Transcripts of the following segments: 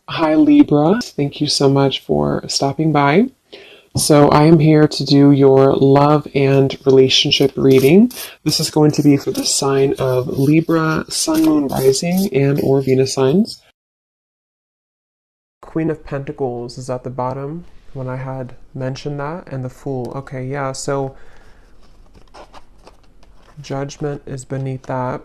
Hi Libra, thank you so much for stopping by. So I am here to do your love and relationship reading. This is going to be for the sign of Libra, Sun, Moon, Rising, and or Venus signs. Queen of Pentacles is at the bottom when I had mentioned that, and the Fool. Okay, yeah, so Judgment is beneath that.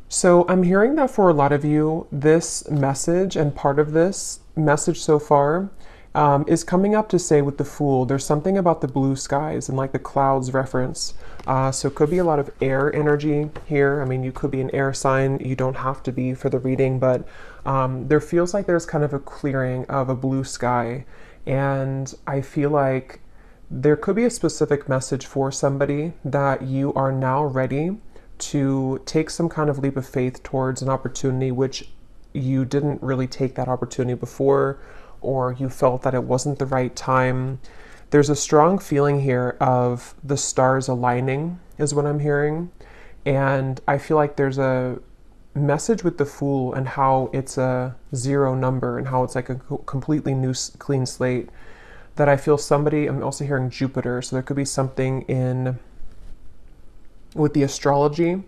So I'm hearing that for a lot of you, this message and part of this message so far is coming up to say with the Fool, there's something about the blue skies and like the clouds reference. So it could be a lot of air energy here. I mean, you could be an air sign. You don't have to be for the reading, but there feels like there's kind of a clearing of a blue sky. And I feel like there could be a specific message for somebody that you are now ready to take some kind of leap of faith towards an opportunity which you didn't really take that opportunity before, or you felt that it wasn't the right time. There's a strong feeling here of the stars aligning, is what I'm hearing. And I feel like there's a message with the Fool and how it's a zero number and how it's like a completely new, clean slate. That I feel somebody, I'm also hearing Jupiter, so there could be something in with the astrology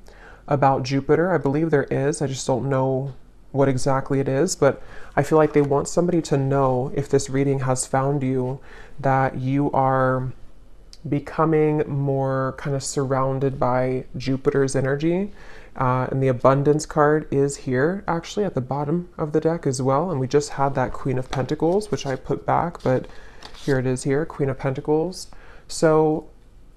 about Jupiter. I believe there is. I just don't know what exactly it is, but I feel like they want somebody to know, if this reading has found you, that you are becoming more kind of surrounded by Jupiter's energy. And the abundance card is here actually at the bottom of the deck as well. And we just had that Queen of Pentacles, which I put back, but here it is here, Queen of Pentacles. So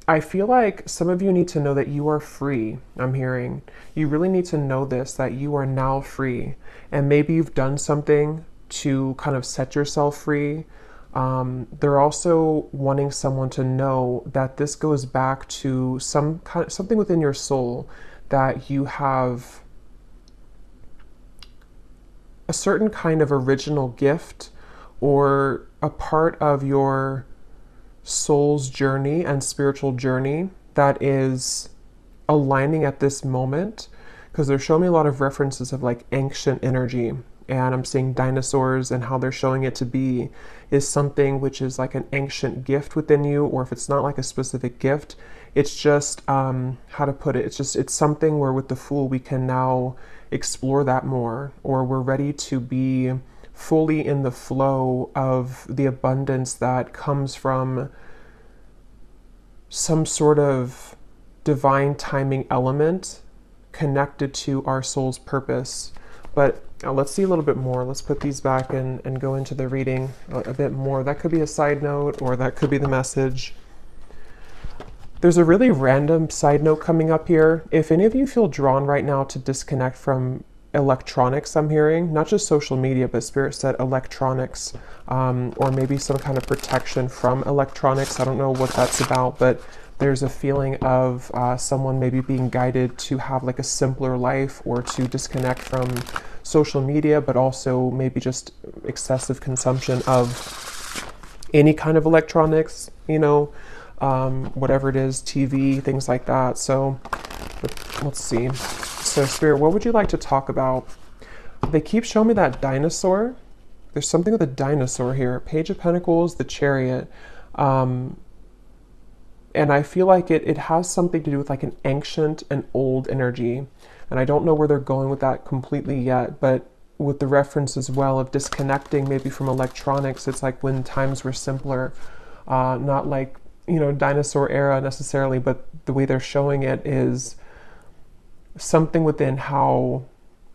I feel like some of you need to know that you are free. I'm hearing you really need to know this, that you are now free. And maybe you've done something to kind of set yourself free. They're also wanting someone to know that this goes back to something within your soul, that you have a certain kind of original gift or a part of your soul's journey and spiritual journey that is aligning at this moment, because they're showing me a lot of references of like ancient energy, and I'm seeing dinosaurs, and how they're showing it to be is something which is like an ancient gift within you, or if it's not like a specific gift, it's just how to put it, it's something where with the Fool we can now explore that more, or we're ready to be fully in the flow of the abundance that comes from some sort of divine timing element connected to our soul's purpose. But let's see a little bit more. Let's put these back and go into the reading a bit more. That could be a side note, or that could be the message. There's a really random side note coming up here. If any of you feel drawn right now to disconnect from electronics, I'm hearing, not just social media, but Spirit said electronics, or maybe some kind of protection from electronics. I don't know what that's about, but there's a feeling of someone maybe being guided to have like a simpler life, or to disconnect from social media, but also maybe just excessive consumption of any kind of electronics, whatever it is, TV, things like that. So let's see. So Spirit, what would you like to talk about? They keep showing me that dinosaur. There's something with a dinosaur here. Page of Pentacles, the Chariot. And I feel like it has something to do with like an ancient and old energy. And I don't know where they're going with that completely yet, but with the reference as well of disconnecting maybe from electronics, it's like when times were simpler, not like, dinosaur era necessarily, but the way they're showing it is something within how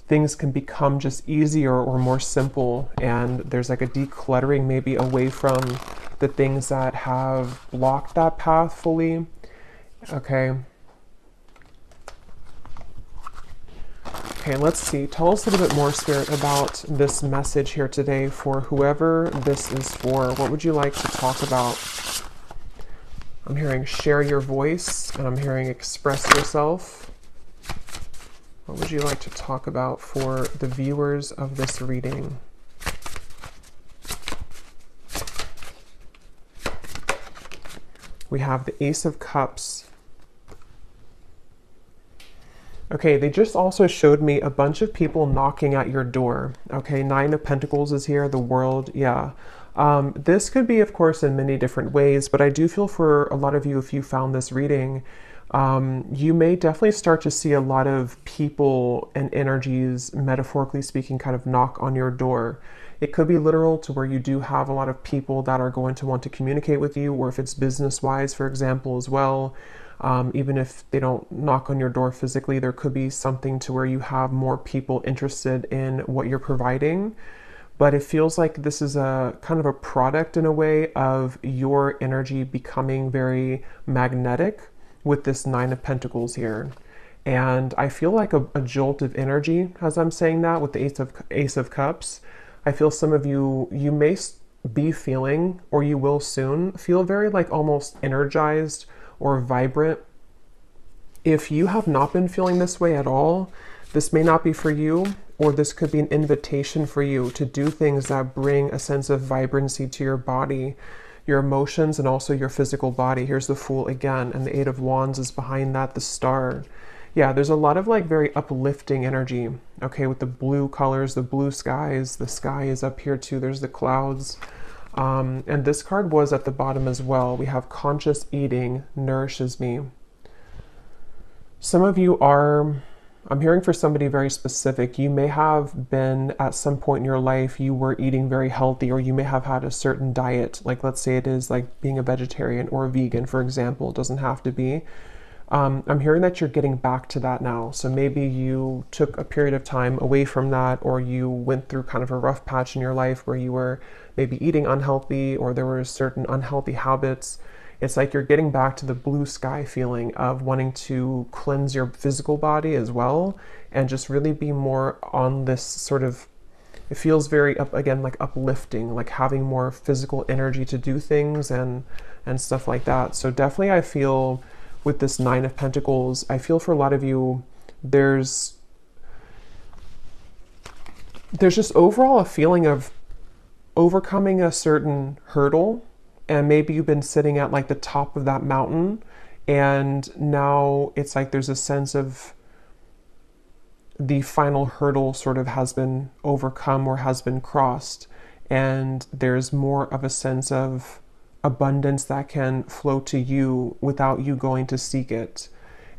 things can become just easier or more simple, and there's like a decluttering maybe away from the things that have blocked that path fully. Okay, let's see. Tell us a little bit more, Spirit, about this message here today for whoever this is for. What would you like to talk about? I'm hearing share your voice, and I'm hearing express yourself. What would you like to talk about for the viewers of this reading? We have the Ace of Cups. Okay, they just also showed me a bunch of people knocking at your door. Okay, Nine of Pentacles is here, the World, yeah. This could be, of course, in many different ways, but I do feel for a lot of you, if you found this reading, you may definitely start to see a lot of people and energies, metaphorically speaking, kind of knock on your door. It could be literal to where you do have a lot of people that are going to want to communicate with you, or if it's business-wise, for example, as well. Even if they don't knock on your door physically, there could be something to where you have more people interested in what you're providing. But it feels like this is a kind of a product in a way of your energy becoming very magnetic with this Nine of Pentacles here. And I feel like a jolt of energy as I'm saying that with the Ace of Cups. I feel some of you, you may be feeling, or you will soon feel very like almost energized or vibrant. If you have not been feeling this way at all, this may not be for you, or this could be an invitation for you to do things that bring a sense of vibrancy to your body, your emotions, and also your physical body. Here's the Fool again, and the Eight of Wands is behind that, the Star. Yeah, there's a lot of like very uplifting energy, okay, with the blue colors, the blue skies, the sky is up here too, there's the clouds. And this card was at the bottom as well. We have conscious eating nourishes me. Some of you are, I'm hearing for somebody very specific, you may have been at some point in your life, you were eating very healthy, or you may have had a certain diet. Like let's say it is like being a vegetarian or a vegan, for example, it doesn't have to be. I'm hearing that you're getting back to that now. So maybe you took a period of time away from that, or you went through kind of a rough patch in your life where you were maybe eating unhealthy, or there were certain unhealthy habits. It's like you're getting back to the blue sky feeling of wanting to cleanse your physical body as well, and just really be more on this sort of, it feels very again, like uplifting, like having more physical energy to do things and stuff like that. So definitely I feel with this Nine of Pentacles, I feel for a lot of you, there's just overall a feeling of overcoming a certain hurdle, and maybe you've been sitting at like the top of that mountain, and now it's like there's a sense of the final hurdle sort of has been overcome or has been crossed, and there's more of a sense of abundance that can flow to you without you going to seek it.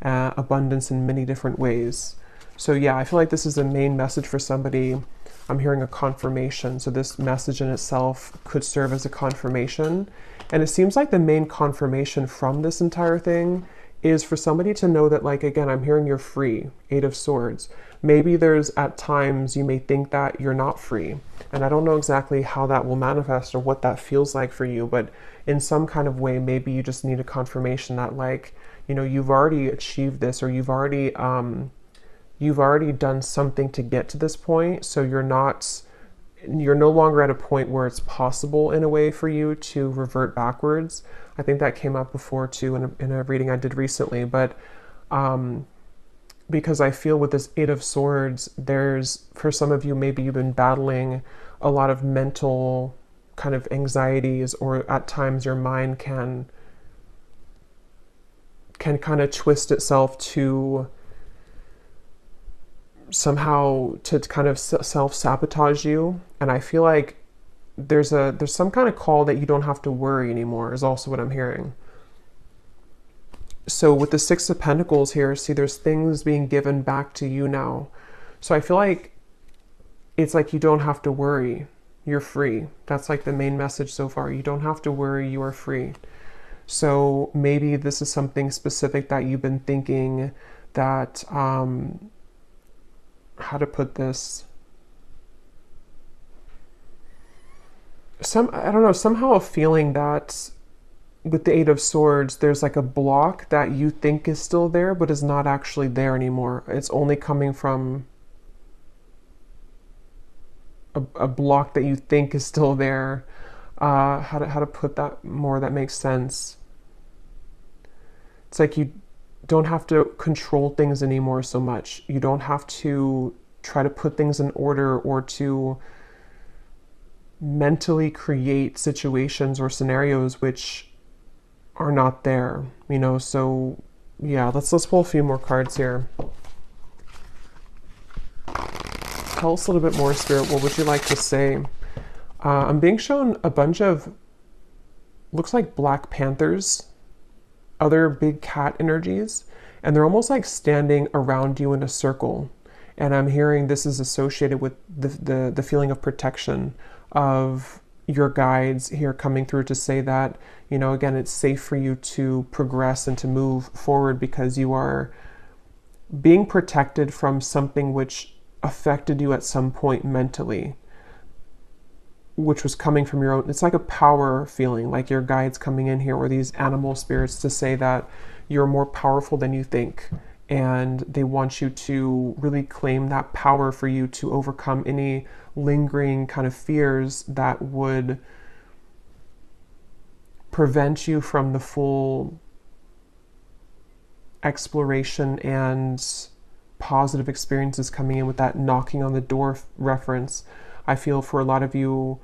Abundance in many different ways. So yeah, I feel like this is the main message for somebody. I'm hearing a confirmation. So this message in itself could serve as a confirmation. And it seems like the main confirmation from this entire thing is for somebody to know that, like, again, I'm hearing you're free. Eight of Swords. Maybe there's at times you may think that you're not free. And I don't know exactly how that will manifest or what that feels like for you, but in some kind of way, maybe you just need a confirmation that, like, you know, you've already achieved this, or you've already done something to get to this point. So you're no longer at a point where it's possible in a way for you to revert backwards. I think that came up before too in a reading I did recently, but because I feel with this Eight of Swords, there's, for some of you, maybe you've been battling a lot of mental kind of anxieties, or at times your mind can kind of twist itself to somehow to kind of self-sabotage you. And I feel like there's some kind of call that you don't have to worry anymore is also what I'm hearing. So with the Six of Pentacles here, see, there's things being given back to you now. So I feel like it's like you don't have to worry. You're free. That's like the main message so far. You don't have to worry. You are free. So maybe this is something specific that you've been thinking that, how to put this? I don't know, somehow a feeling that with the Eight of Swords, there's like a block that you think is still there, but is not actually there anymore. It's only coming from a block that you think is still there. How to put that more that makes sense? It's like you don't have to control things anymore so much. You don't have to try to put things in order or to mentally create situations or scenarios which are not there, you know. So yeah, let's pull a few more cards here. Tell us a little bit more, Spirit. What would you like to say? I'm being shown a bunch of, looks like Black Panthers, other big cat energies, and they're almost like standing around you in a circle. And I'm hearing this is associated with the feeling of protection of your guides here coming through to say that, you know, again, it's safe for you to progress and to move forward because you are being protected from something which affected you at some point mentally, which was coming from your own. It's like a power feeling, like your guides coming in here, or these animal spirits, to say that you're more powerful than you think. And they want you to really claim that power for you to overcome any lingering kind of fears that would prevent you from the full exploration and positive experiences coming in with that knocking on the door reference. I feel for a lot of you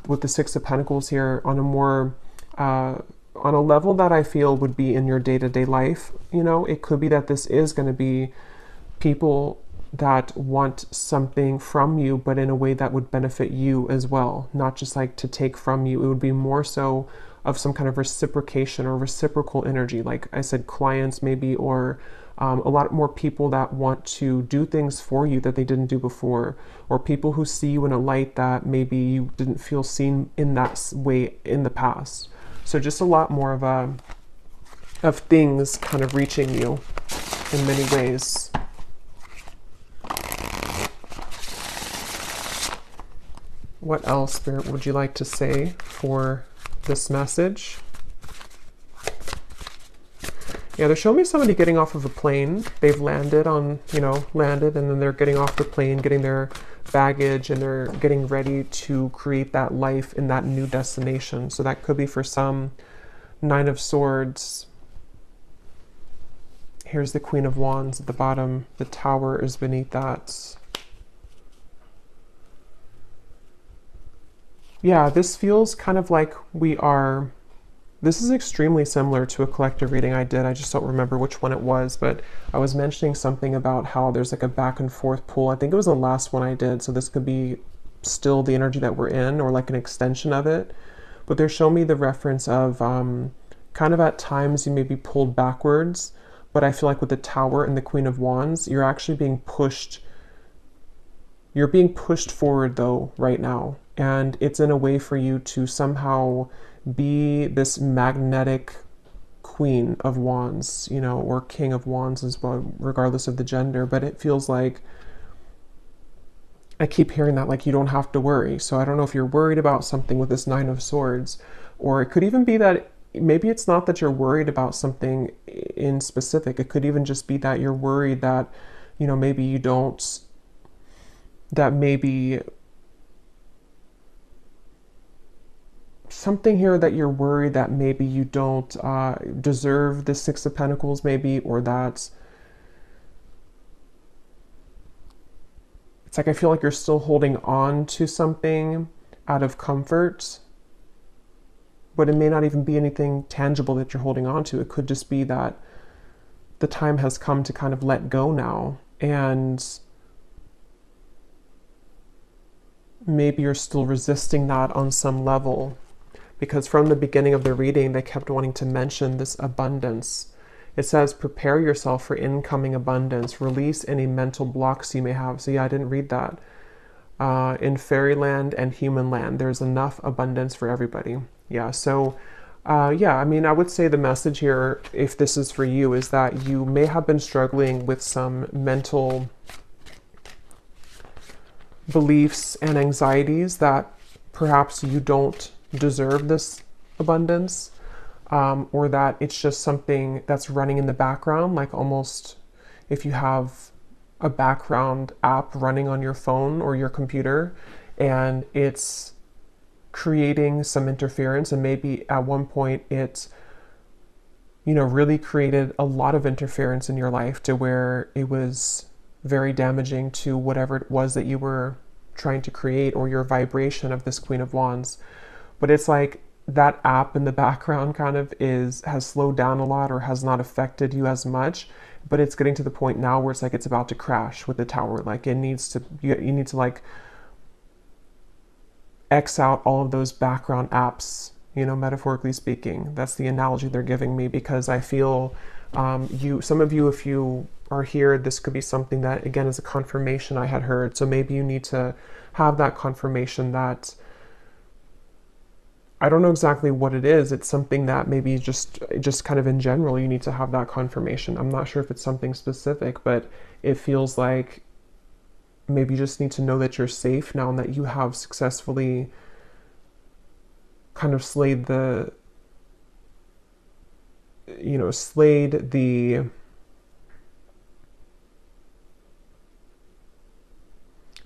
with the Six of Pentacles here on a more, on a level that I feel would be in your day-to-day life. You know, it could be that this is going to be people that want something from you, but in a way that would benefit you as well, not just like to take from you. It would be more so of some kind of reciprocation or reciprocal energy. Like I said, clients maybe, or a lot more people that want to do things for you that they didn't do before, or people who see you in a light that maybe you didn't feel seen in that way in the past. So just a lot more of things kind of reaching you in many ways. What else, Spirit, would you like to say for this message? Yeah, they're showing me somebody getting off of a plane. They've landed on, you know, landed, and then they're getting off the plane, getting their baggage, and they're getting ready to create that life in that new destination. So that could be for some Nine of Swords. Here's the Queen of Wands at the bottom. The Tower is beneath that. Yeah, this feels kind of like we are... This is extremely similar to a collective reading I did. I just don't remember which one it was, but I was mentioning something about how there's like a back and forth pull. I think it was the last one I did, so this could be still the energy that we're in, or like an extension of it. But they're showing me the reference of kind of at times you may be pulled backwards, but I feel like with the Tower and the Queen of Wands, you're actually being pushed. You're being pushed forward though right now, and it's in a way for you to somehow be this magnetic Queen of Wands, you know, or King of Wands as well, regardless of the gender. But it feels like, I keep hearing that, like, you don't have to worry. So I don't know if you're worried about something with this Nine of Swords, or it could even be that maybe it's not that you're worried about something in specific. It could even just be that you're worried that, you know, maybe you don't, that maybe something here that you're worried that maybe you don't deserve the Six of Pentacles maybe, or that it's like I feel like you're still holding on to something out of comfort, but it may not even be anything tangible that you're holding on to. It could just be that the time has come to kind of let go now, and maybe you're still resisting that on some level. Because from the beginning of the reading, they kept wanting to mention this abundance. It says, prepare yourself for incoming abundance. Release any mental blocks you may have. So yeah, I didn't read that. In fairyland and human land, there's enough abundance for everybody. Yeah, so yeah, I mean, I would say the message here, if this is for you, is that you may have been struggling with some mental beliefs and anxieties that perhaps you don't deserve this abundance, or that it's just something that's running in the background, like almost if you have a background app running on your phone or your computer, and it's creating some interference, and maybe at one point it, you know, really created a lot of interference in your life to where it was very damaging to whatever it was that you were trying to create, or your vibration of this Queen of Wands. But it's like that app in the background kind of has slowed down a lot, or has not affected you as much. but it's getting to the point now where it's like it's about to crash with the tower. Like it needs to, you need to like X out all of those background apps, you know, metaphorically speaking. That's the analogy they're giving me, because I feel some of you, if you are here, this could be something that, again, is a confirmation I had heard. So maybe you need to have that confirmation that, I don't know exactly what it is. It's something that maybe just kind of in general, you need to have that confirmation. I'm not sure if it's something specific, but it feels like maybe you just need to know that you're safe now and that you have successfully kind of slayed the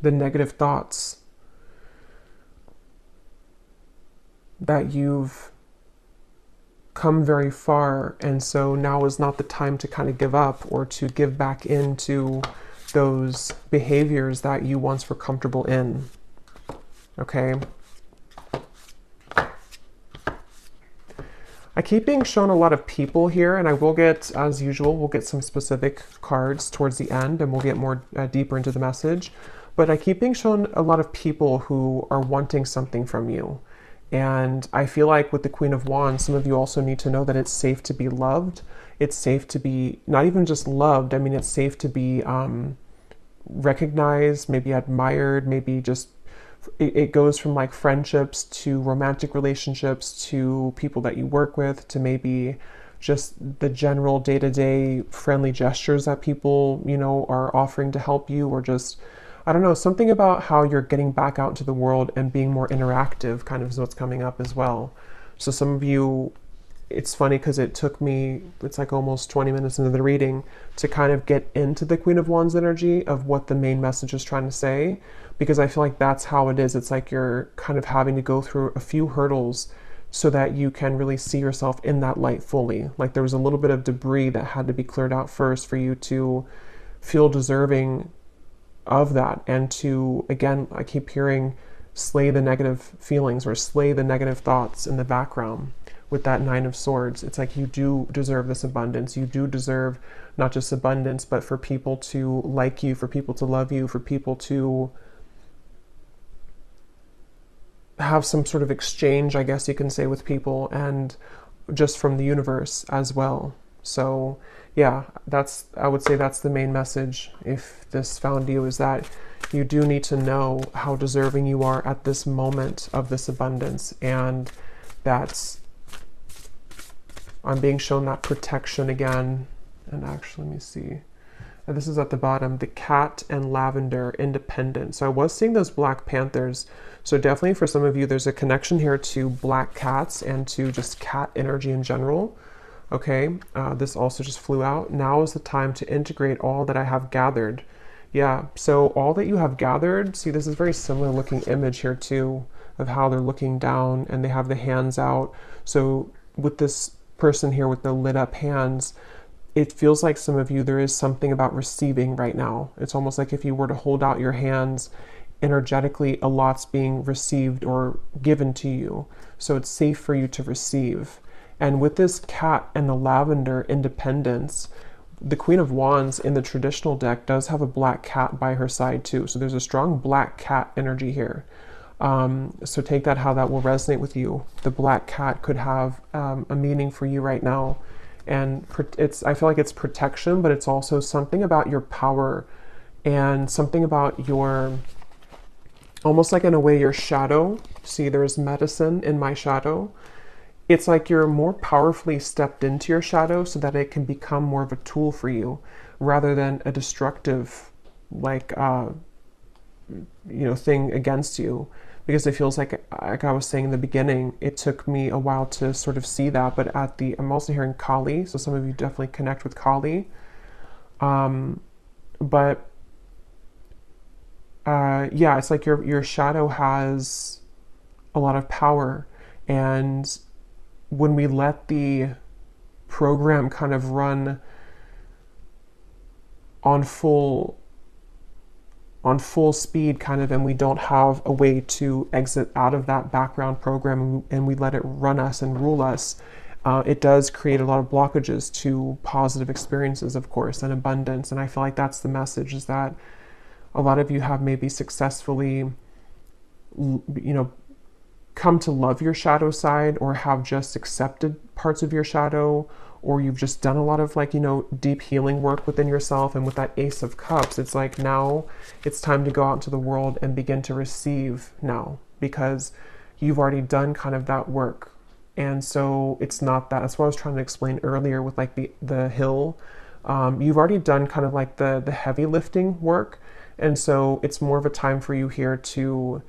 negative thoughts, that you've come very far, and so now is not the time to kind of give up or to give back into those behaviors that you once were comfortable in. Okay? I keep being shown a lot of people here, and I will get, as usual, we'll get some specific cards towards the end, and we'll get more deeper into the message. But I keep being shown a lot of people who are wanting something from you. And I feel like with the Queen of Wands, some of you also need to know that it's safe to be loved. It's safe to be not even just loved. I mean, it's safe to be recognized, maybe admired, maybe just, it goes from like friendships to romantic relationships to people that you work with to maybe just the general day-to-day friendly gestures that people, you know, are offering to help you, or just, I don't know, something about how you're getting back out into the world and being more interactive kind of is what's coming up as well. So some of you, it's funny because it took me, it's like almost 20 minutes into the reading to kind of get into the Queen of Wands energy of what the main message is trying to say, because I feel like that's how it is. It's like you're kind of having to go through a few hurdles so that you can really see yourself in that light fully. Like there was a little bit of debris that had to be cleared out first for you to feel deserving of that, and to, again, I keep hearing, slay the negative feelings or slay the negative thoughts in the background with that Nine of Swords. It's like you do deserve this abundance. You do deserve not just abundance, but for people to like you, for people to love you, for people to have some sort of exchange, I guess you can say, with people, and just from the universe as well. So yeah, I would say that's the main message, if this found you, is that you do need to know how deserving you are at this moment of this abundance. And that's, I'm being shown that protection again. And actually, let me see. This is at the bottom, the cat and lavender, independent. So I was seeing those Black Panthers. So definitely for some of you, there's a connection here to black cats and to just cat energy in general. Okay, this also just flew out. Now is the time to integrate all that I have gathered. Yeah, so all that you have gathered, see, this is very similar looking image here too, of how they're looking down and they have the hands out. So with this person here with the lit up hands, it feels like some of you, there is something about receiving right now. It's almost like if you were to hold out your hands, energetically, a lot's being received or given to you. So it's safe for you to receive. And with this cat and the lavender, independence, the Queen of Wands in the traditional deck does have a black cat by her side too. So there's a strong black cat energy here. So take that how that will resonate with you. The black cat could have a meaning for you right now. And I feel like it's protection, but it's also something about your power and something about your, almost like in a way, your shadow. See, there's medicine in my shadow. It's like you're more powerfully stepped into your shadow so that it can become more of a tool for you rather than a destructive, like, thing against you. Because it feels like I was saying in the beginning, it took me a while to sort of see that, but I'm also hearing Kali, so some of you definitely connect with Kali. Yeah, it's like your shadow has a lot of power, and when we let the program kind of run on full speed kind of, and we don't have a way to exit out of that background program, and we let it run us and rule us, It does create a lot of blockages to positive experiences, of course, and abundance. And I feel like that's the message, is that a lot of you have maybe successfully, come to love your shadow side, or have just accepted parts of your shadow, or you've just done a lot of deep healing work within yourself. And with that Ace of Cups, it's like now it's time to go out into the world and begin to receive now, because you've already done kind of that work. And so it's not that. That's what I was trying to explain earlier with like the hill. You've already done kind of like the heavy lifting work. And so it's more of a time for you here to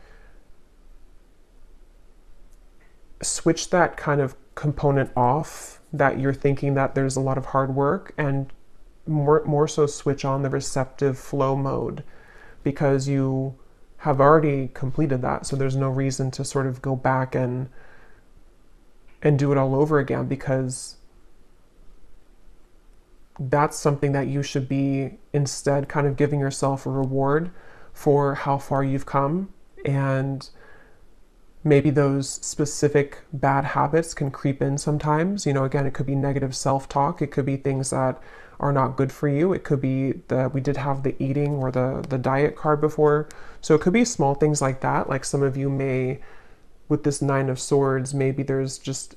switch that kind of component off, that you're thinking that there's a lot of hard work, and more so switch on the receptive flow mode, because you have already completed that. So there's no reason to sort of go back and do it all over again, because that's something that you should be instead kind of giving yourself a reward for how far you've come. And maybe those specific bad habits can creep in sometimes. Again, it could be negative self-talk. It could be things that are not good for you. It could be we did have the eating or the diet card before. So it could be small things like that. Like some of you may, with this Nine of Swords, maybe there's just,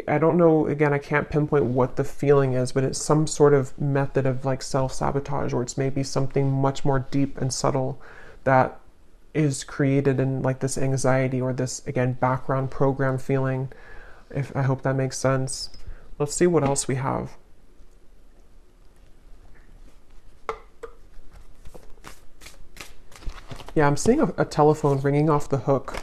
I don't know, again, I can't pinpoint what the feeling is, but it's some sort of method of like self-sabotage, or it's maybe something much more deep and subtle that is created in like this anxiety, or this, again, background program feeling. I hope that makes sense. Let's see what else we have. Yeah, I'm seeing a telephone ringing off the hook.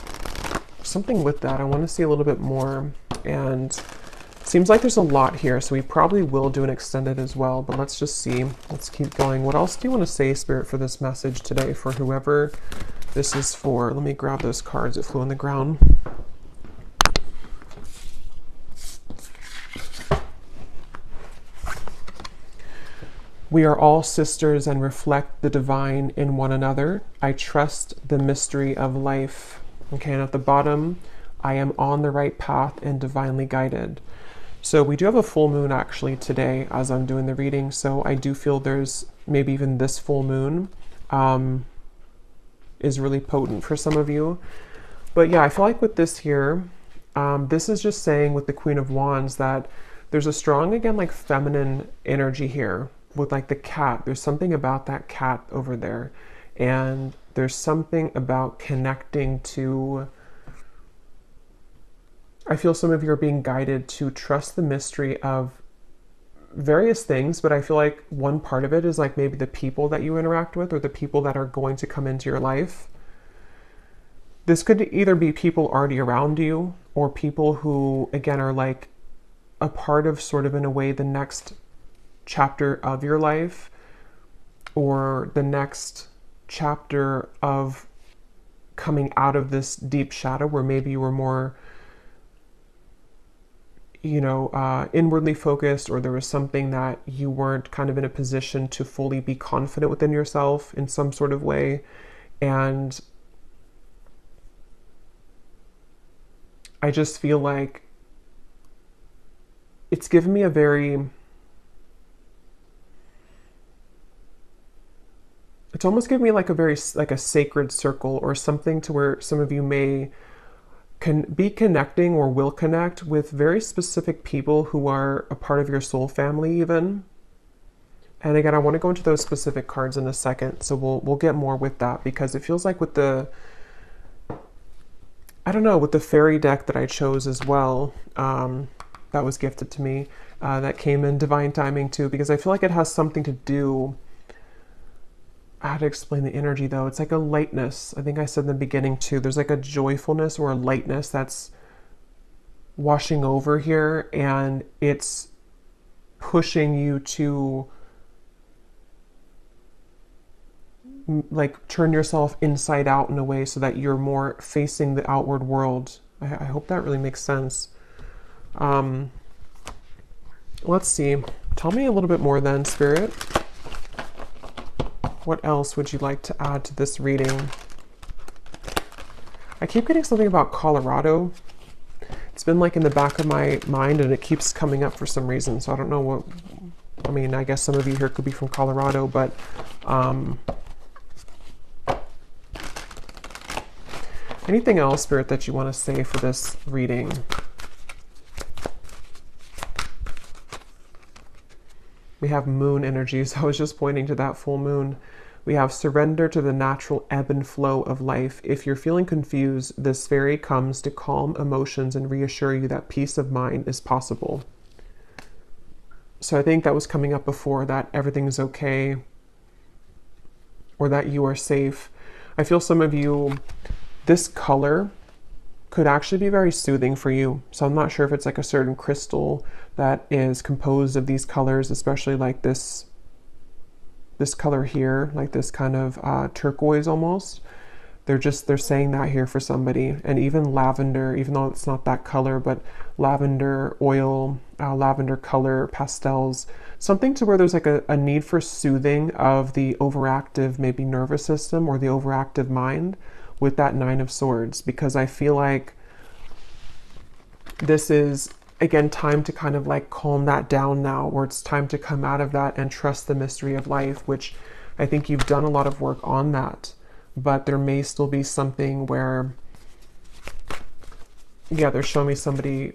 Something with that. I want to see a little bit more. And it seems like there's a lot here, so we probably will do an extended as well, but let's just see. Let's keep going. What else do you want to say, Spirit, for this message today, for whoever this is for? Let me grab those cards that flew on the ground. We are all sisters and reflect the divine in one another. I trust the mystery of life. Okay, and at the bottom, I am on the right path and divinely guided. So we do have a full moon actually today as I'm doing the reading. So I do feel there's maybe even this full moon is really potent for some of you. But yeah, I feel like with this here, this is just saying with the Queen of Wands that there's a strong, again, like feminine energy here with like the cat. There's something about that cat over there. And there's something about connecting to, I feel some of you are being guided to trust the mystery of various things, but I feel like one part of it is like maybe the people that you interact with, or the people that are going to come into your life. This could either be people already around you, or people who, again, are like a part of sort of, in a way, the next chapter of your life, or the next chapter of coming out of this deep shadow where maybe you were more, inwardly focused, or there was something that you weren't kind of in a position to fully be confident within yourself in some sort of way. And I just feel like it's given me a very, it's almost given me like a very, like a sacred circle or something, to where some of you may can be connecting or will connect with very specific people who are a part of your soul family even. And again, I want to go into those specific cards in a second, so we'll get more with that, because it feels like with the, I don't know, with the fairy deck that I chose as well, that was gifted to me, that came in divine timing too, because I feel like it has something to do, how to explain the energy though. It's like a lightness. I think I said in the beginning too, there's like a joyfulness or a lightness that's washing over here, and it's pushing you to like turn yourself inside out in a way, so that you're more facing the outward world. I hope that really makes sense. Let's see. Tell me a little bit more then, Spirit. What else would you like to add to this reading? I keep getting something about Colorado. It It's been like in the back of my mind and it keeps coming up for some reason. So I don't know what, I mean, I guess some of you here could be from Colorado, but anything else, Spirit, that you want to say for this reading? We have moon energies. I was just pointing to that full moon. We have surrender to the natural ebb and flow of life. If you're feeling confused, this fairy comes to calm emotions and reassure you that peace of mind is possible. So I think that was coming up before, that everything is okay or that you are safe. I feel some of you, this color could actually be very soothing for you. So I'm not sure if it's like a certain crystal that is composed of these colors, especially like this color here, like this kind of turquoise almost. They're saying that here for somebody. And even lavender, even though it's not that color, but lavender oil, lavender color, pastels, something to where there's like a need for soothing of the overactive, maybe nervous system or the overactive mind with that Nine of Swords, because I feel like this is, again, time to kind of like calm that down now, or it's time to come out of that and trust the mystery of life, which I think you've done a lot of work on that. But there may still be something where, yeah, they're showing me somebody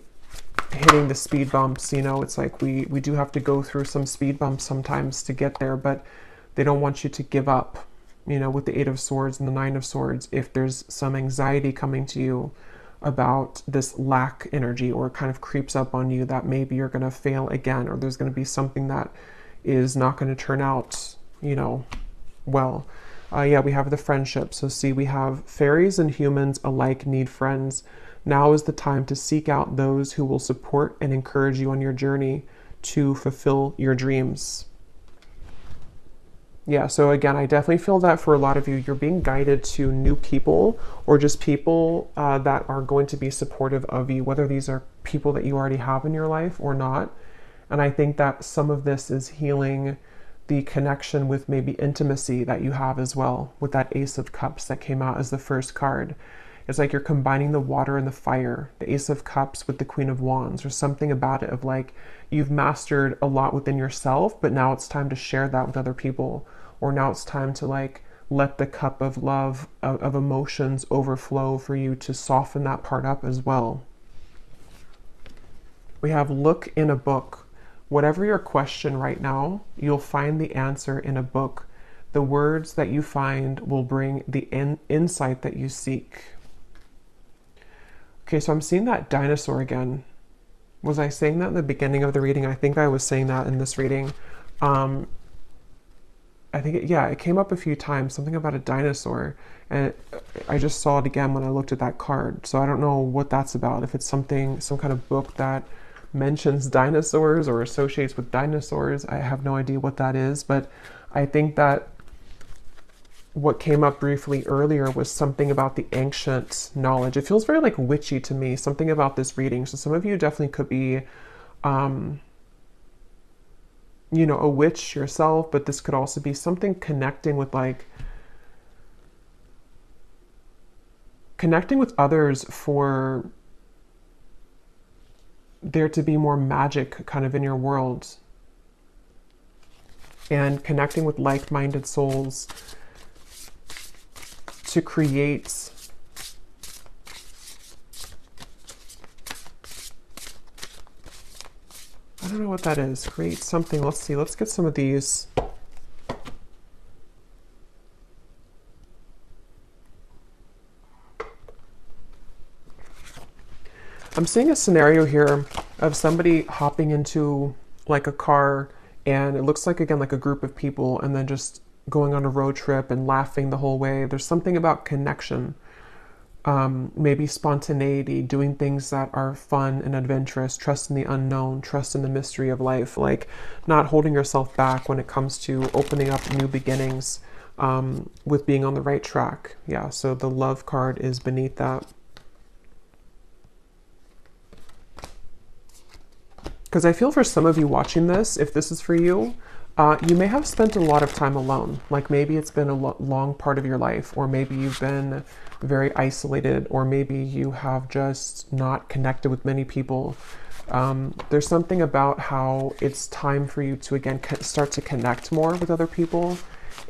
hitting the speed bumps. You know, it's like we do have to go through some speed bumps sometimes to get there, but they don't want you to give up, you know, with the Eight of Swords and the Nine of Swords. If there's some anxiety coming to you about this lack energy, or kind of creeps up on you that maybe you're going to fail again, or there's going to be something that is not going to turn out, you know, well. Yeah, we have the friendship. So see, we have fairies and humans alike need friends. Now is the time to seek out those who will support and encourage you on your journey to fulfill your dreams. Yeah, so again, I definitely feel that for a lot of you, you're being guided to new people, or just people that are going to be supportive of you, whether these are people that you already have in your life or not. And I think that some of this is healing the connection with maybe intimacy that you have as well, with that Ace of Cups that came out as the first card. It's like you're combining the water and the fire, the Ace of Cups with the Queen of Wands, or something about it of like, you've mastered a lot within yourself, but now it's time to share that with other people. Or now it's time to like let the cup of love, of emotions overflow for you to soften that part up as well. We have look in a book. Whatever your question right now, you'll find the answer in a book. The words that you find will bring the insight that you seek. Okay, so I'm seeing that dinosaur again. Was I saying that in the beginning of the reading? I think I was saying that in this reading. I think, it came up a few times, something about a dinosaur. And I just saw it again when I looked at that card. So I don't know what that's about. If it's some kind of book that mentions dinosaurs or associates with dinosaurs, I have no idea what that is. But I think that what came up briefly earlier was something about the ancient knowledge. It feels very like witchy to me, something about this reading. So some of you definitely could be, you know, a witch yourself, but this could also be something connecting with others for there to be more magic kind of in your world, and connecting with like-minded souls to create I don't know what that is. Create something. Let's see. Let's get some of these. I'm seeing a scenario here of somebody hopping into like a car, and it looks like, again, like a group of people, and then just going on a road trip and laughing the whole way. There's something about connection. Maybe spontaneity, doing things that are fun and adventurous, trust in the unknown, trust in the mystery of life, like not holding yourself back when it comes to opening up new beginnings, with being on the right track. Yeah, so the love card is beneath that. Because I feel for some of you watching this, if this is for you, You may have spent a lot of time alone. Like maybe it's been a long part of your life, or maybe you've been very isolated, or maybe you have just not connected with many people. There's something about how it's time for you to again start to connect more with other people,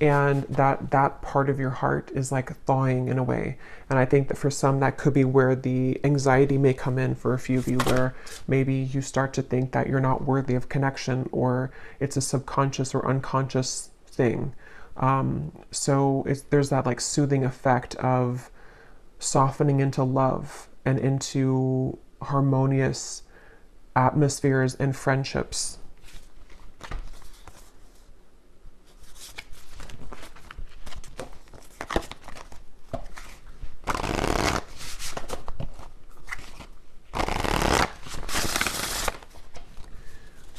and that part of your heart is like thawing in a way. And I think that for some that could be where the anxiety may come in for a few of you, where maybe you start to think that you're not worthy of connection, or it's a subconscious or unconscious thing. So there's that like soothing effect of softening into love and into harmonious atmospheres and friendships.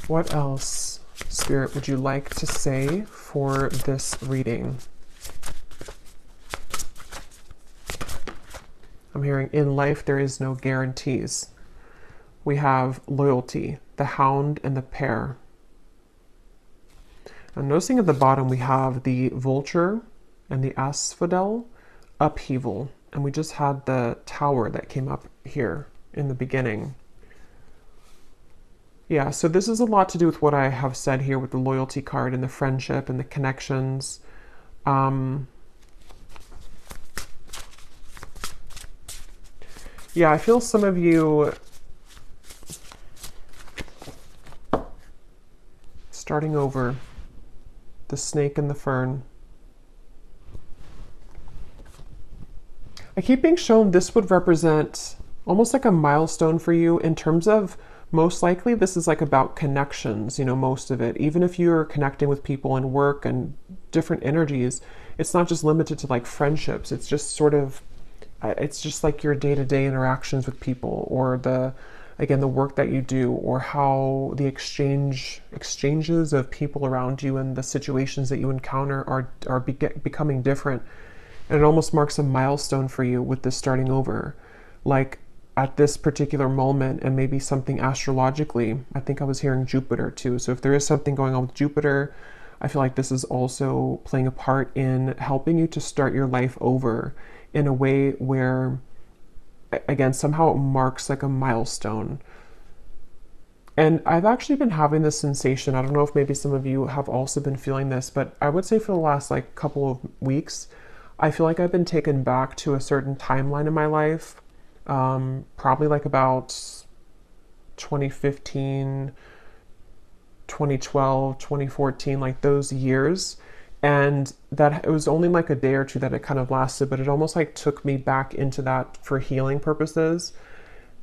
What else, Spirit, would you like to say for this reading? I'm hearing, in life there is no guarantees. We have loyalty, the hound and the pair. I'm noticing at the bottom we have the vulture and the asphodel, upheaval. And we just had the tower that came up here in the beginning. Yeah, so this is a lot to do with what I have said here with the loyalty card and the friendship and the connections. Yeah, I feel some of you starting over, the snake and the fern. I keep being shown this would represent almost like a milestone for you in terms of, most likely this is like about connections, most of it. Even if you're connecting with people in work and different energies, it's not just limited to like friendships. It's just sort of, it's just like your day-to-day interactions with people, or the work that you do, or how the exchanges of people around you and the situations that you encounter are becoming different. And it almost marks a milestone for you with this starting over. Like, at this particular moment, and maybe something astrologically, I think I was hearing Jupiter too. So if there is something going on with Jupiter, I feel like this is also playing a part in helping you to start your life over in a way where, again, somehow it marks like a milestone. And I've actually been having this sensation. I don't know if maybe some of you have also been feeling this, but I would say for the last like couple of weeks, I feel like I've been taken back to a certain timeline in my life. Probably like about 2015, 2012, 2014, like those years. And that it was only like a day or two that it kind of lasted, but it almost like took me back into that for healing purposes.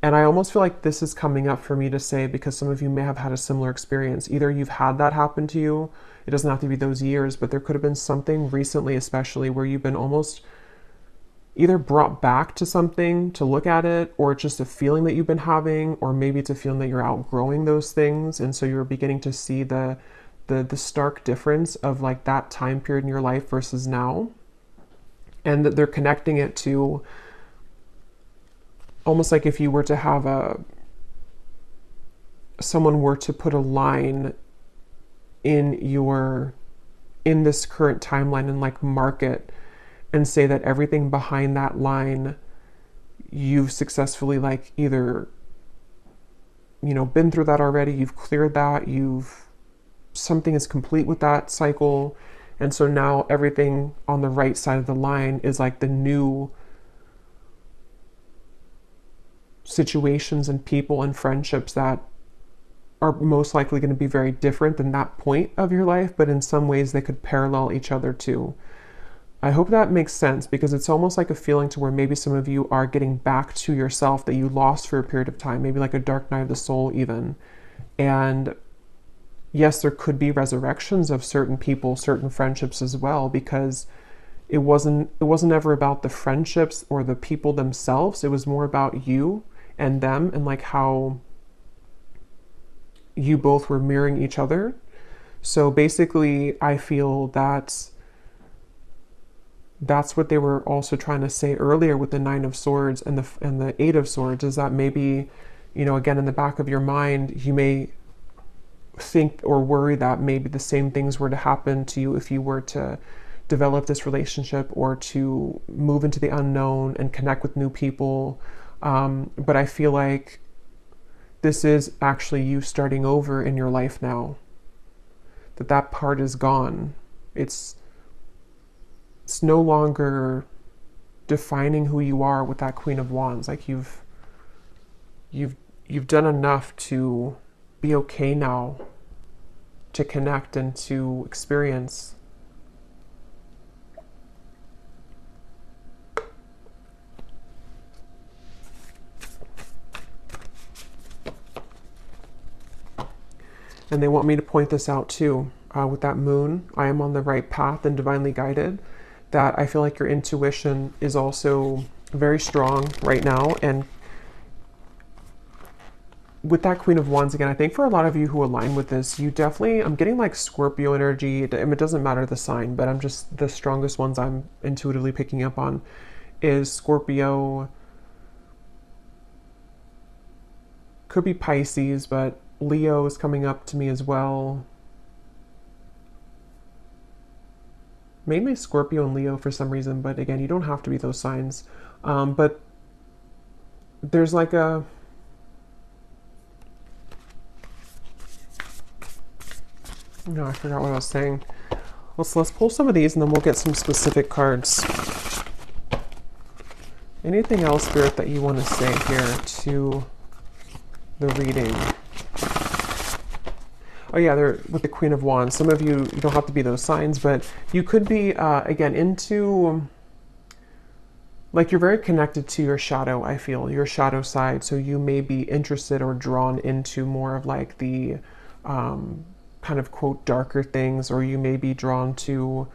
And I almost feel like this is coming up for me to say, because some of you may have had a similar experience. Either you've had that happen to you, it doesn't have to be those years, but there could have been something recently, especially where you've been almost either brought back to something to look at it, or it's just a feeling that you've been having, or maybe it's a feeling that you're outgrowing those things. And so you're beginning to see the stark difference of like that time period in your life versus now. And that they're connecting it to almost like if you were to have someone were to put a line in this current timeline and like mark it, and say that everything behind that line, you've successfully like either, been through that already, you've cleared that, something is complete with that cycle. And so now everything on the right side of the line is like the new situations and people and friendships that are most likely going to be very different than that point of your life, but in some ways they could parallel each other too. I hope that makes sense, because it's almost like a feeling to where maybe some of you are getting back to yourself that you lost for a period of time, maybe like a dark night of the soul even. And yes, there could be resurrections of certain people, certain friendships as well, because it wasn't ever about the friendships or the people themselves. It was more about you and them, and like how you both were mirroring each other. So basically, I feel that's what they were also trying to say earlier with the Nine of Swords and the Eight of Swords, is that maybe, again, in the back of your mind, you may think or worry that maybe the same things were to happen to you if you were to develop this relationship or to move into the unknown and connect with new people. But I feel like this is actually you starting over in your life now. That part is gone. It's no longer defining who you are with that Queen of Wands. Like you've done enough to be okay now, to connect and to experience. And they want me to point this out too. With that moon, I am on the right path and divinely guided. That I feel like your intuition is also very strong right now. And with that Queen of Wands, again, I think for a lot of you who align with this, you definitely, I'm getting like Scorpio energy. It doesn't matter the sign, but I'm just, the strongest ones I'm intuitively picking up on is Scorpio. Could be Pisces, but Leo is coming up to me as well. Mainly Scorpio and Leo for some reason, but again, you don't have to be those signs. But there's like a... No, I forgot what I was saying. Let's pull some of these and then we'll get some specific cards. Anything else, Spirit, that you want to say here to the reading? Oh yeah, they're with the Queen of Wands. Some of you, you don't have to be those signs, but you could be, again, into, like you're very connected to your shadow, I feel, your shadow side. So you may be interested or drawn into more of like the kind of quote darker things, or you may be drawn to,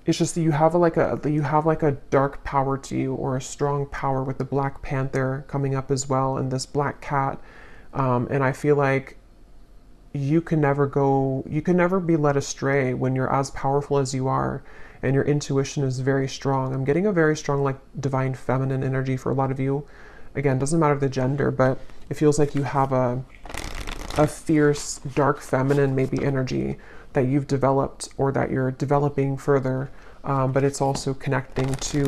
it's just that you have like a dark power to you, or a strong power with the Black Panther coming up as well, and this black cat. And I feel like you can never be led astray when you're as powerful as you are, and your intuition is very strong. I'm getting a very strong, like, divine feminine energy for a lot of you. Again, doesn't matter the gender, but it feels like you have a fierce, dark feminine maybe energy that you've developed or that you're developing further, but it's also connecting to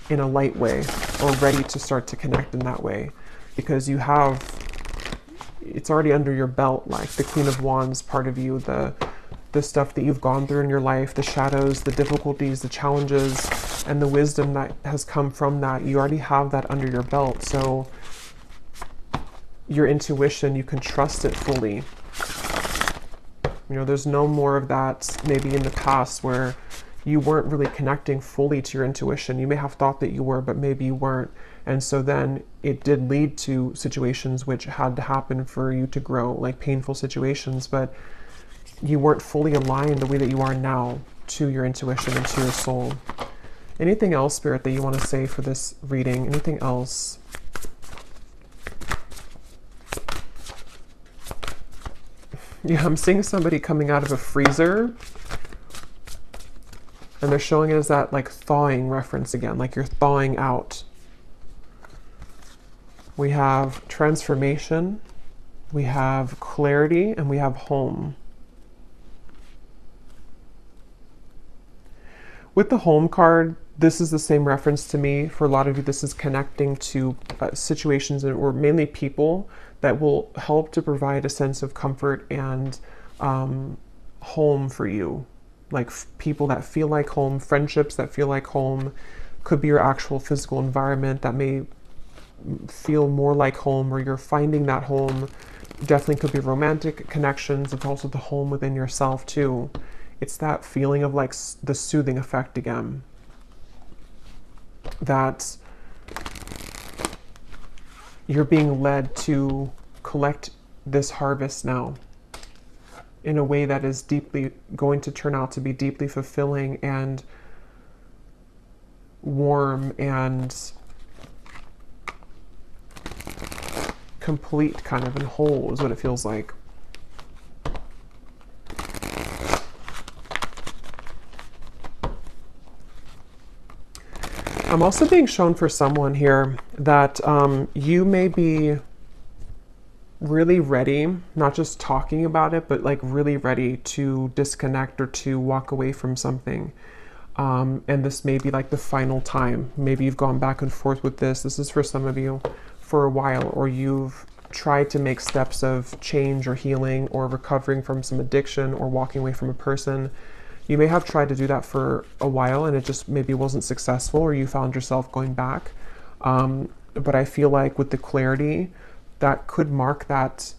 in a light way, or ready to start to connect in that way, because you have, it's already under your belt, like the Queen of Wands part of you, the stuff that you've gone through in your life, the shadows, the difficulties, the challenges, and the wisdom that has come from that. You already have that under your belt. So your intuition, you can trust it fully. You know, there's no more of that maybe in the past where you weren't really connecting fully to your intuition. You may have thought that you were, but maybe you weren't. And so then it did lead to situations which had to happen for you to grow, like painful situations, but you weren't fully aligned the way that you are now to your intuition and to your soul. Anything else, Spirit, that you want to say for this reading? Anything else? Yeah, I'm seeing somebody coming out of a freezer, and they're showing it as that like thawing reference again, like you're thawing out. We have transformation, we have clarity, and we have home. With the home card, this is the same reference to me. For a lot of you, this is connecting to situations or mainly people that will help to provide a sense of comfort and home for you. Like people that feel like home, friendships that feel like home, could be your actual physical environment that may feel more like home, or you're finding that home. Definitely could be romantic connections. It's also the home within yourself too. It's that feeling of like the soothing effect again. That you're being led to collect this harvest now in a way that is deeply going to turn out to be deeply fulfilling and warm and complete, kind of, and whole is what it feels like. I'm also being shown for someone here that you may be really ready, not just talking about it, but like really ready to disconnect or to walk away from something. And this may be like the final time. Maybe you've gone back and forth with this. This is for some of you for a while, or you've tried to make steps of change or healing or recovering from some addiction or walking away from a person. You may have tried to do that for a while and it just maybe wasn't successful, or you found yourself going back. But I feel like with the clarity, that could mark that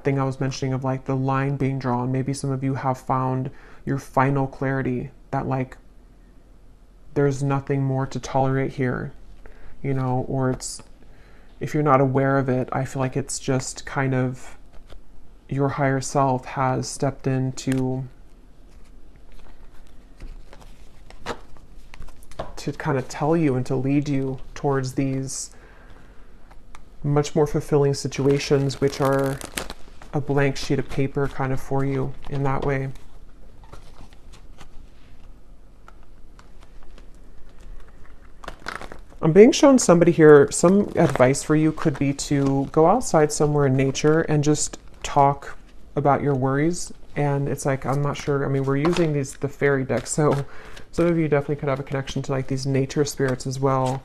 thing I was mentioning of like the line being drawn. Maybe some of you have found your final clarity that like there's nothing more to tolerate here, you know, or it's, if you're not aware of it, I feel like it's just kind of your higher self has stepped in to kind of tell you and to lead you towards these much more fulfilling situations, which are a blank sheet of paper kind of for you in that way. I'm being shown somebody here, some advice for you could be to go outside somewhere in nature and just talk about your worries. And it's like, I'm not sure, I mean, we're using the fairy deck, so some of you definitely could have a connection to like these nature spirits as well,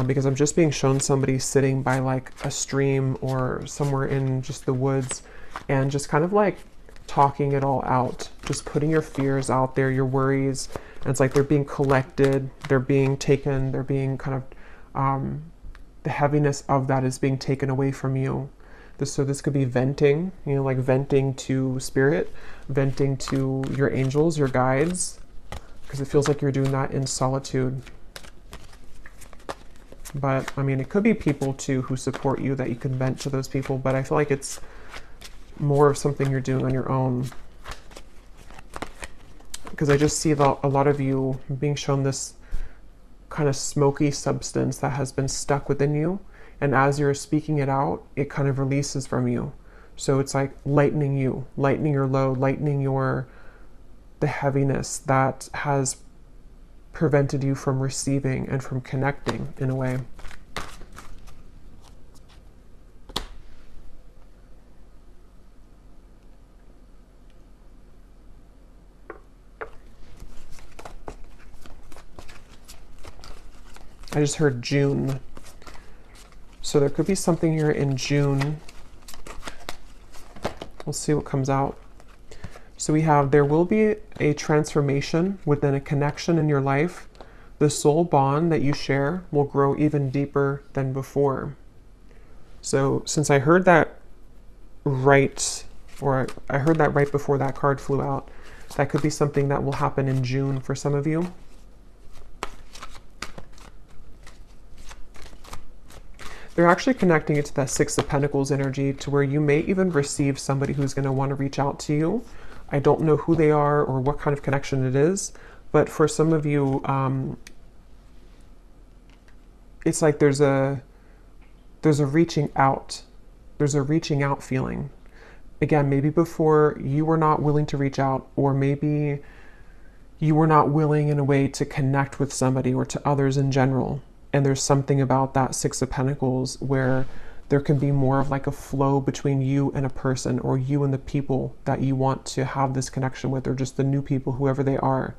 because I'm just being shown somebody sitting by like a stream or somewhere in just the woods and just kind of like talking it all out, just putting your fears out there, your worries. And it's like they're being collected, they're being taken, they're being kind of, the heaviness of that is being taken away from you. So this could be venting, you know, like venting to spirit, venting to your angels, your guides, because it feels like you're doing that in solitude. But I mean, it could be people too who support you that you can vent to those people, but I feel like it's more of something you're doing on your own. Because I just see a lot of you being shown this kind of smoky substance that has been stuck within you. And as you're speaking it out, it kind of releases from you. So it's like lightening you, lightening your load, lightening the heaviness that has prevented you from receiving and from connecting in a way. I just heard June. So there could be something here in June. We'll see what comes out. So we have, there will be a transformation within a connection in your life. The soul bond that you share will grow even deeper than before. So since I heard that right, or I heard that right before that card flew out, that could be something that will happen in June for some of you. They're actually connecting it to that Six of Pentacles energy, to where you may even receive somebody who's going to want to reach out to you. I don't know who they are or what kind of connection it is, but for some of you, it's like there's a reaching out. There's a reaching out feeling. Again, maybe before you were not willing to reach out, or maybe you were not willing in a way to connect with somebody or to others in general. And there's something about that Six of Pentacles where there can be more of like a flow between you and a person, or you and the people that you want to have this connection with, or just the new people, whoever they are.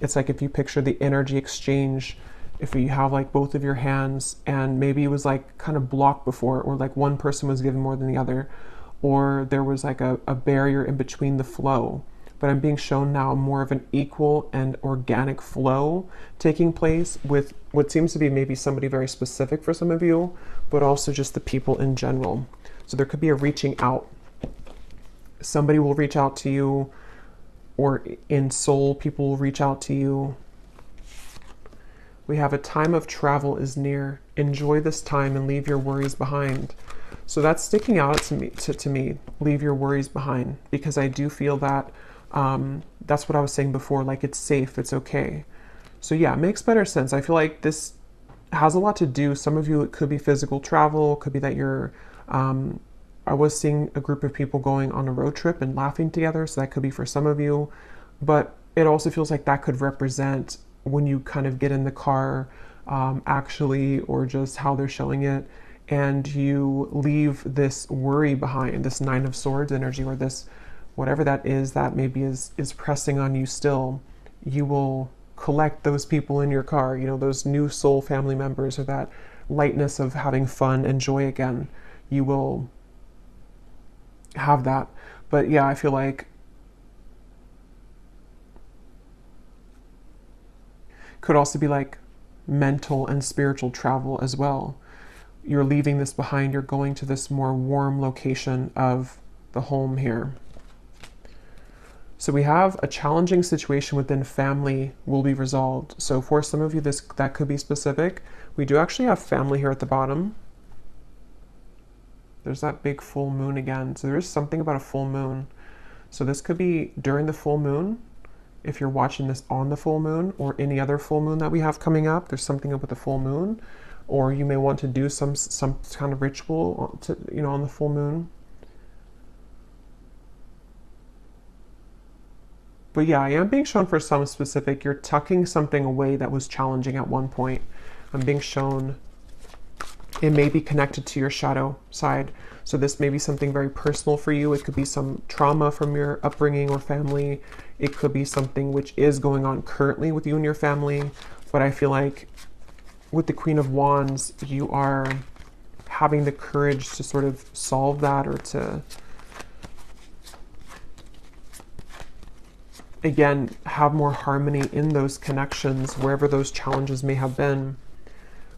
It's like if you picture the energy exchange, if you have like both of your hands and maybe it was like kind of blocked before, or like one person was given more than the other, or there was like a barrier in between the flow. But I'm being shown now more of an equal and organic flow taking place with what seems to be maybe somebody very specific for some of you, but also just the people in general. So there could be a reaching out. Somebody will reach out to you, or in soul, people will reach out to you. We have a time of travel is near. Enjoy this time and leave your worries behind. So that's sticking out to me, leave your worries behind, because I do feel that that's what I was saying before, like it's safe, it's okay. So yeah, it makes better sense. I feel like this has a lot to do, some of you, it could be physical travel, it could be that you're, I was seeing a group of people going on a road trip and laughing together, so that could be for some of you, but it also feels like that could represent when you kind of get in the car, actually, or just how they're showing it, and you leave this worry behind, this Nine of Swords energy, or this whatever that is that maybe is pressing on you still, you will collect those people in your car, you know, those new soul family members, or that lightness of having fun and joy again. You will have that. But yeah, I feel like could also be like mental and spiritual travel as well. You're leaving this behind, you're going to this more warm location of the home here. So we have a challenging situation within family will be resolved. So for some of you, that could be specific. We do actually have family here at the bottom. There's that big full moon again. So there is something about a full moon. So this could be during the full moon. If you're watching this on the full moon, or any other full moon that we have coming up, there's something up with the full moon. Or you may want to do some kind of ritual to, you know, on the full moon. But yeah, I am being shown for some specific, you're tucking something away that was challenging at one point. I'm being shown it may be connected to your shadow side. So this may be something very personal for you. It could be some trauma from your upbringing or family. It could be something which is going on currently with you and your family. But I feel like with the Queen of Wands, you are having the courage to sort of solve that, or to, again, have more harmony in those connections, wherever those challenges may have been.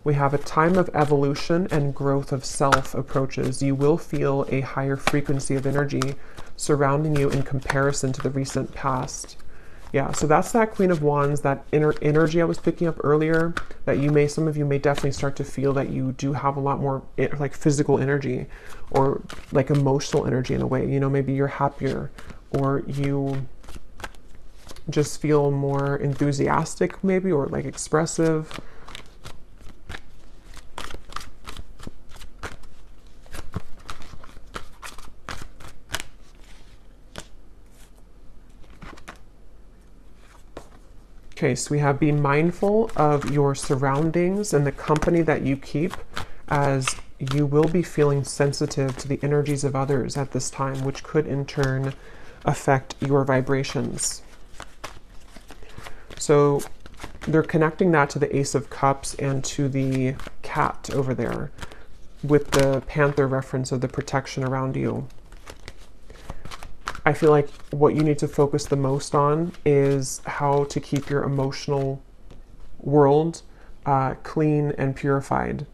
We have a time of evolution and growth of self approaches. You will feel a higher frequency of energy surrounding you in comparison to the recent past. Yeah, so that's that Queen of Wands, that inner energy I was picking up earlier, that some of you may definitely start to feel that you do have a lot more like physical energy, or like emotional energy in a way. You know, maybe you're happier, or you just feel more enthusiastic maybe, or like expressive. Okay, so we have be mindful of your surroundings and the company that you keep, as you will be feeling sensitive to the energies of others at this time, which could in turn affect your vibrations. So they're connecting that to the Ace of Cups and to the cat over there, with the panther reference of the protection around you. I feel like what you need to focus the most on is how to keep your emotional world clean and purified,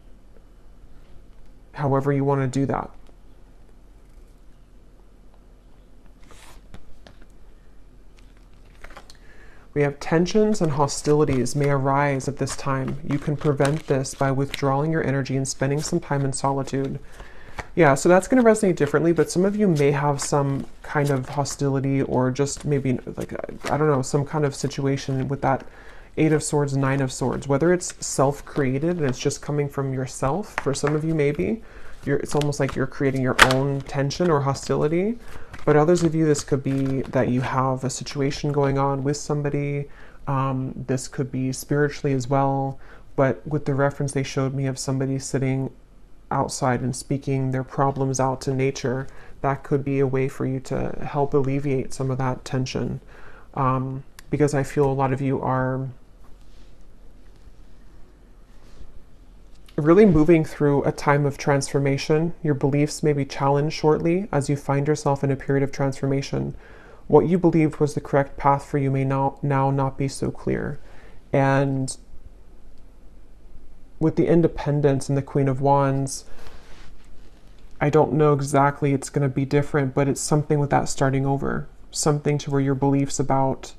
however you want to do that. We have tensions and hostilities may arise at this time. You can prevent this by withdrawing your energy and spending some time in solitude. Yeah, so that's going to resonate differently, but some of you may have some kind of hostility, or just maybe like, I don't know, some kind of situation with that Eight of Swords, Nine of Swords, whether it's self-created and it's just coming from yourself. For some of you, maybe it's almost like you're creating your own tension or hostility. But others of you, this could be that you have a situation going on with somebody. This could be spiritually as well. But with the reference they showed me of somebody sitting outside and speaking their problems out to nature, that could be a way for you to help alleviate some of that tension. Because I feel a lot of you are really moving through a time of transformation. Your beliefs may be challenged shortly as you find yourself in a period of transformation. What you believed was the correct path for you may now not be so clear. And with the Independence and the Queen of Wands, I don't know exactly, it's going to be different, but it's something with that starting over. Something to where your beliefs about,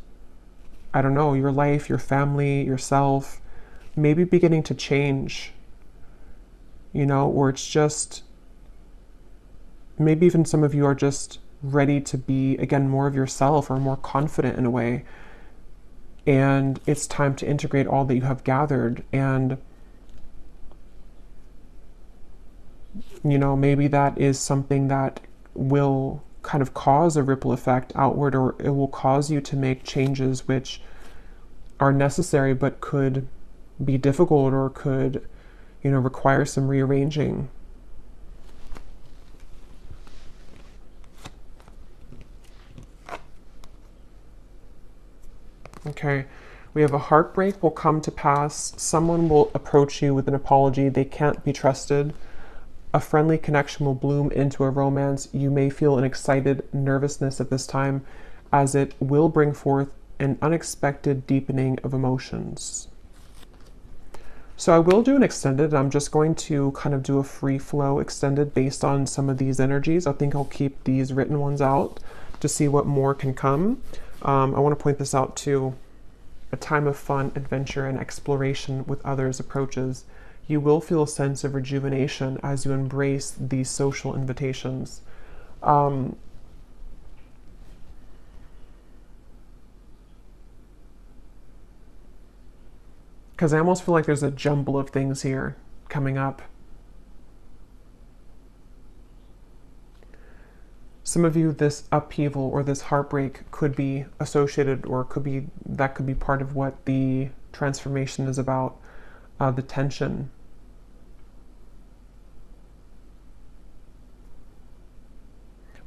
I don't know, your life, your family, yourself, maybe beginning to change. You know, or it's just, maybe even some of you are just ready to be, again, more of yourself, or more confident in a way. And it's time to integrate all that you have gathered. And you know, maybe that is something that will kind of cause a ripple effect outward, or it will cause you to make changes which are necessary but could be difficult, or could, you know, require some rearranging. Okay. We have a heartbreak will come to pass. Someone will approach you with an apology. They can't be trusted. A friendly connection will bloom into a romance. You may feel an excited nervousness at this time, as it will bring forth an unexpected deepening of emotions. So I will do an extended. I'm just going to kind of do a free flow extended based on some of these energies. I think I'll keep these written ones out to see what more can come. I want to point this out too. A time of fun, adventure, and exploration with others approaches. You will feel a sense of rejuvenation as you embrace these social invitations. Because I almost feel like there's a jumble of things here coming up. Some of you, this upheaval or this heartbreak could be associated, or could be part of what the transformation is about, the tension.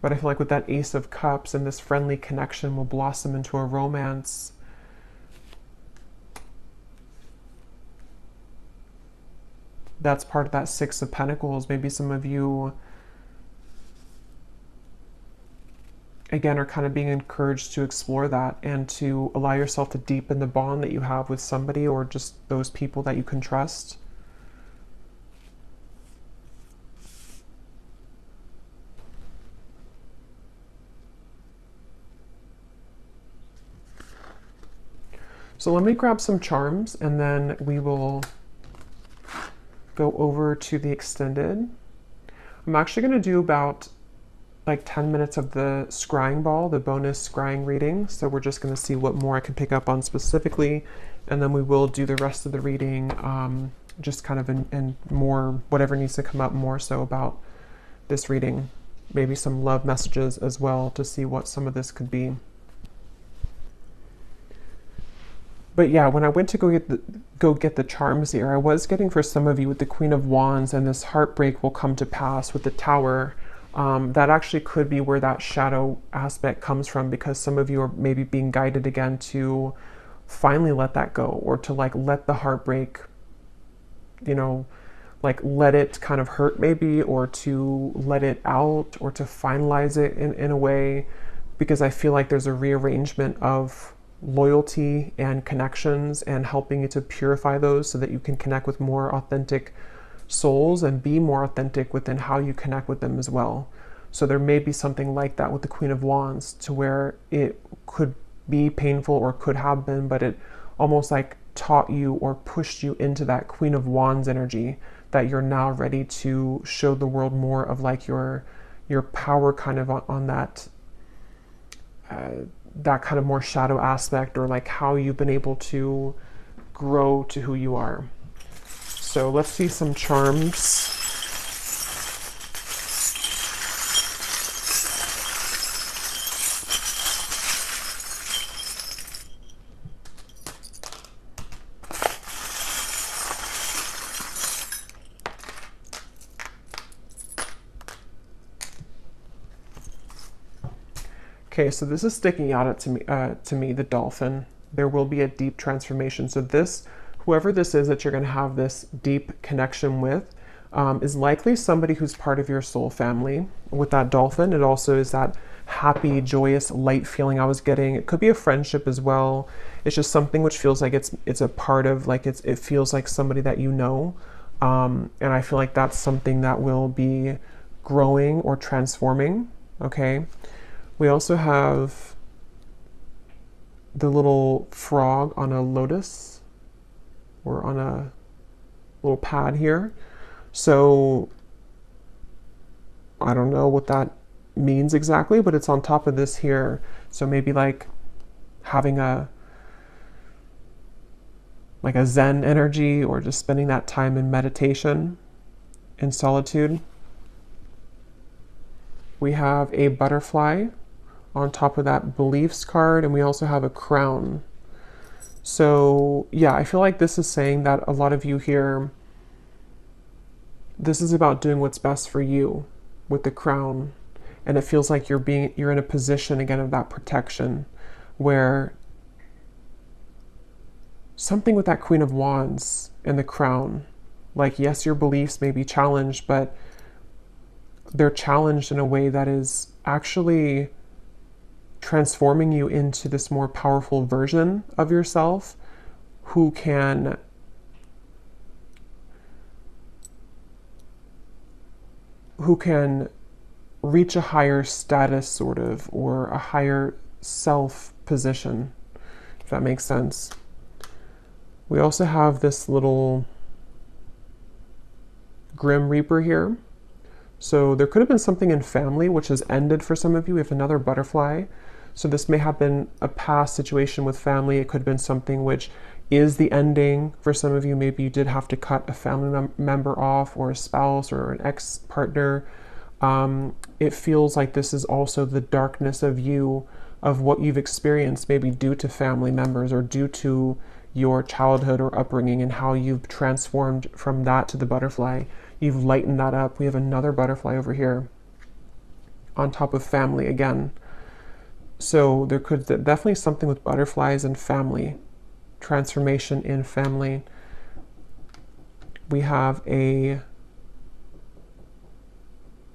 But I feel like with that Ace of Cups and this friendly connection will blossom into a romance. That's part of that Six of Pentacles. Maybe some of you, again, are kind of being encouraged to explore that and to allow yourself to deepen the bond that you have with somebody, or just those people that you can trust. So let me grab some charms and then we will go over to the extended. I'm actually going to do about like 10 minutes of the scrying ball, the bonus scrying reading. So we're just going to see what more I can pick up on specifically. And then we will do the rest of the reading, just kind of in more, whatever needs to come up more so about this reading. Maybe some love messages as well to see what some of this could be. But yeah, when I went to go get the charms here, I was getting for some of you with the Queen of Wands and this heartbreak will come to pass with the Tower. That actually could be where that shadow aspect comes from, because some of you are maybe being guided again to finally let that go, or to like let the heartbreak, you know, like let it kind of hurt maybe, or to let it out, or to finalize it in a way, because I feel like there's a rearrangement of loyalty and connections and helping you to purify those so that you can connect with more authentic souls and be more authentic within how you connect with them as well. So there may be something like that with the Queen of Wands, to where it could be painful or could have been, but it almost like taught you or pushed you into that Queen of Wands energy, that you're now ready to show the world more of like your power kind of on that that kind of more shadow aspect, or like how you've been able to grow to who you are. So let's see some charms. Okay, so this is sticking out to me, the dolphin. There will be a deep transformation. So this, whoever this is that you're going to have this deep connection with, is likely somebody who's part of your soul family. With that dolphin, it also is that happy, joyous, light feeling I was getting. It could be a friendship as well. It's just something which feels like it's a part of, like it feels like somebody that you know. And I feel like that's something that will be growing or transforming, okay? We also have the little frog on a lotus, or on a little pad here. So I don't know what that means exactly, but it's on top of this here. So maybe like having a Zen energy, or just spending that time in meditation, in solitude. We have a butterfly on top of that beliefs card, and we also have a crown. So yeah, I feel like this is saying that a lot of you here, this is about doing what's best for you with the crown. And it feels like you're in a position again of that protection, where something with that Queen of Wands and the crown. Like, yes, your beliefs may be challenged, but they're challenged in a way that is actually transforming you into this more powerful version of yourself who can reach a higher status, sort of, or a higher self position, if that makes sense. We also have this little Grim Reaper here. So there could have been something in family which has ended for some of you. We have another butterfly. So this may have been a past situation with family. It could have been something which is the ending. For some of you, maybe you did have to cut a family member off, or a spouse or an ex-partner. It feels like this is also the darkness of you, of what you've experienced, maybe due to family members or due to your childhood or upbringing, and how you've transformed from that to the butterfly. You've lightened that up. We have another butterfly over here on top of family again. So there could definitely something with butterflies and family, transformation in family. We have a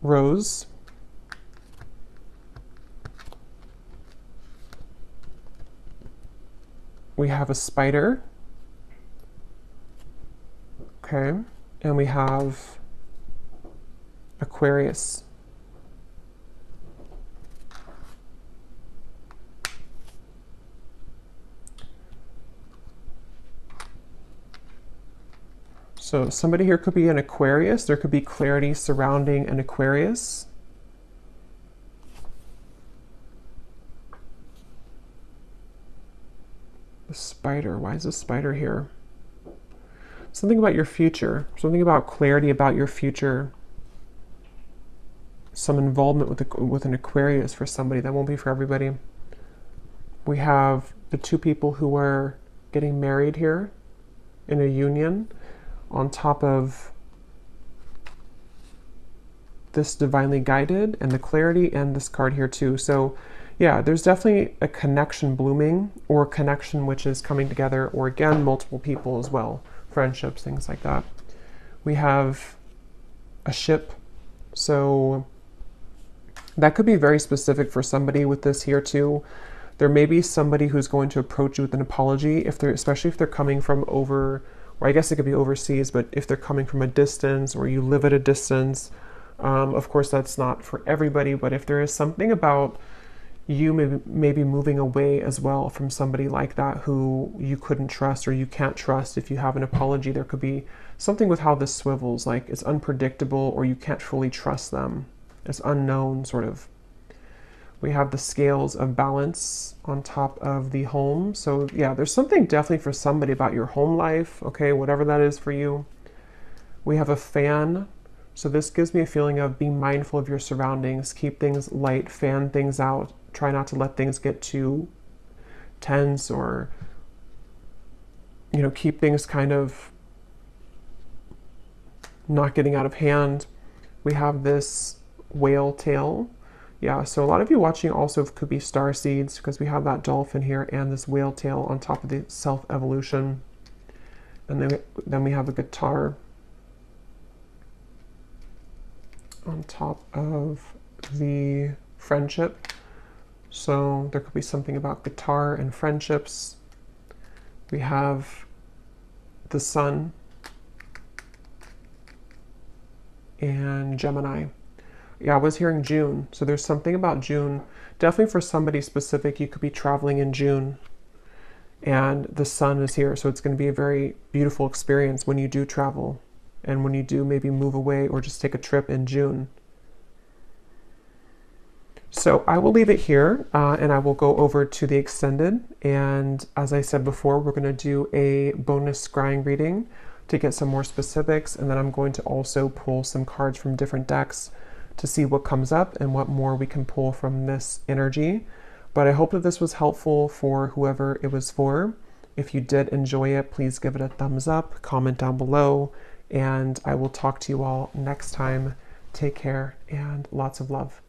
rose. We have a spider. Okay. And we have Aquarius. So somebody here could be an Aquarius. There could be clarity surrounding an Aquarius. The spider. Why is the spider here? Something about your future. Something about clarity about your future. Some involvement with an Aquarius for somebody. That won't be for everybody. We have the two people who are getting married here in a union, on top of this divinely guided and the clarity, and this card here too. So yeah, there's definitely a connection blooming, or a connection which is coming together, or again, multiple people as well, friendships, things like that. We have a ship. So that could be very specific for somebody with this here too. There may be somebody who's going to approach you with an apology, especially if they're coming from over, or I guess it could be overseas, but if they're coming from a distance, or you live at a distance. Of course, that's not for everybody, but if there is something about you maybe moving away as well from somebody like that who you couldn't trust or you can't trust, if you have an apology, there could be something with how this swivels, like it's unpredictable, or you can't fully trust them. It's unknown, sort of. We have the scales of balance on top of the home. So yeah, there's something definitely for somebody about your home life, okay, whatever that is for you. We have a fan. So this gives me a feeling of being mindful of your surroundings, keep things light, fan things out, try not to let things get too tense, or, you know, keep things kind of not getting out of hand. We have this whale tail. Yeah, so a lot of you watching also could be star seeds, because we have that dolphin here and this whale tail on top of the self-evolution. And then we have a guitar on top of the friendship. So there could be something about guitar and friendships. We have the sun and Gemini. Yeah, I was hearing June. So there's something about June. Definitely for somebody specific, you could be traveling in June. And the sun is here. So it's going to be a very beautiful experience when you do travel. And when you do maybe move away or just take a trip in June. So I will leave it here, and I will go over to the extended. And as I said before, we're going to do a bonus scrying reading to get some more specifics. And then I'm going to also pull some cards from different decks to see what comes up and what more we can pull from this energy. But I hope that this was helpful for whoever it was for. If you did enjoy it, please give it a thumbs up, comment down below, and I will talk to you all next time. Take care and lots of love.